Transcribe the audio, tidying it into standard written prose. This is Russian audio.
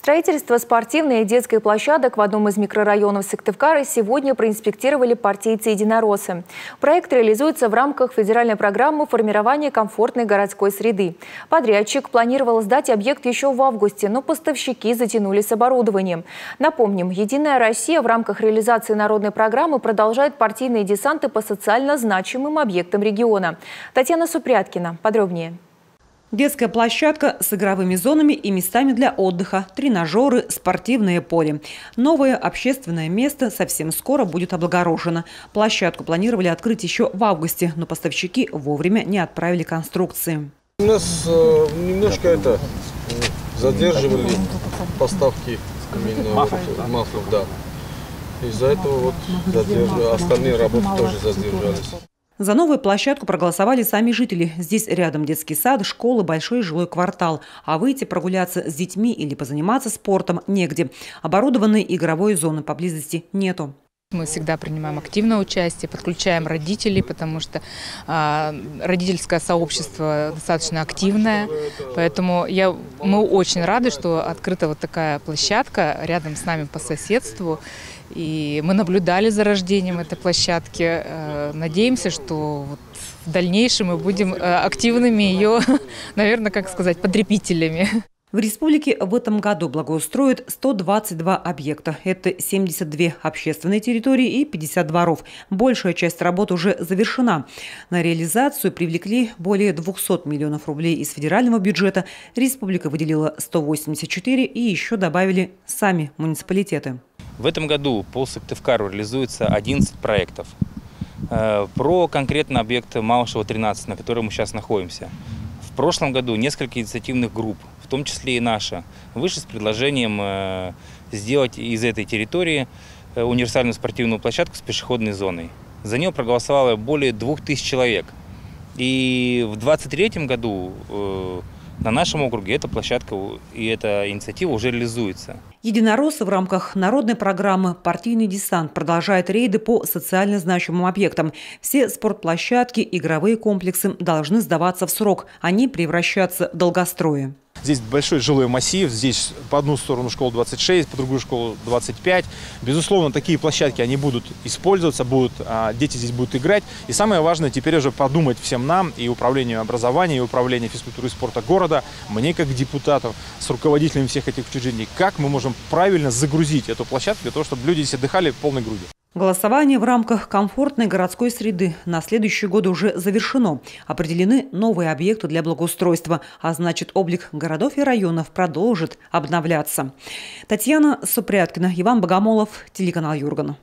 Строительство спортивной и детской площадок в одном из микрорайонов Сыктывкара сегодня проинспектировали партийцы-единороссы. Проект реализуется в рамках федеральной программы формирования комфортной городской среды. Подрядчик планировал сдать объект еще в августе, но поставщики затянули с оборудованием. Напомним, «Единая Россия» в рамках реализации народной программы продолжает партийные десанты по социально значимым объектам региона. Татьяна Супряткина. Подробнее. Детская площадка с игровыми зонами и местами для отдыха, тренажеры, спортивное поле. Новое общественное место совсем скоро будет облагорожено. Площадку планировали открыть еще в августе, но поставщики вовремя не отправили конструкции. У нас немножко задерживали поставки маслов, да. Из-за этого остальные работы тоже задержались. За новую площадку проголосовали сами жители. Здесь рядом детский сад, школа, большой жилой квартал. А выйти прогуляться с детьми или позаниматься спортом негде. Оборудованной игровой зоны поблизости нету. Мы всегда принимаем активное участие, подключаем родителей, потому что родительское сообщество достаточно активное. Поэтому мы очень рады, что открыта вот такая площадка рядом с нами по соседству. И мы наблюдали за рождением этой площадки. Надеемся, что в дальнейшем мы будем активными ее, наверное, как сказать, подрепителями. В республике в этом году благоустроят 122 объекта. Это 72 общественные территории и 50 дворов. Большая часть работ уже завершена. На реализацию привлекли более 200 миллионов рублей из федерального бюджета. Республика выделила 184 и еще добавили сами муниципалитеты. В этом году по Сыктывкару реализуется 11 проектов. Про конкретно объект Малышева 13, на котором мы сейчас находимся. В прошлом году несколько инициативных групп, в том числе и наша, вышли с предложением сделать из этой территории универсальную спортивную площадку с пешеходной зоной. За нее проголосовало более 2000 человек. И в 2023 году на нашем округе эта площадка и эта инициатива уже реализуется. Единороссы в рамках народной программы «Партийный десант» продолжает рейды по социально значимым объектам. Все спортплощадки, игровые комплексы должны сдаваться в срок. Они превращаться в долгострои. Здесь большой жилой массив, здесь по одну сторону школ 26, по другую школу 25. Безусловно, такие площадки они будут использоваться, дети здесь будут играть. И самое важное теперь уже подумать всем нам, и управлению образования, и управлению физкультуры и спорта города, мне как депутатов, с руководителями всех этих учреждений, как мы можем правильно загрузить эту площадку для того, чтобы люди здесь отдыхали полной грудью. Голосование в рамках комфортной городской среды на следующий год уже завершено. Определены новые объекты для благоустройства, а значит, облик городов и районов продолжит обновляться. Татьяна Супряткина, Иван Богомолов, телеканал Юрган.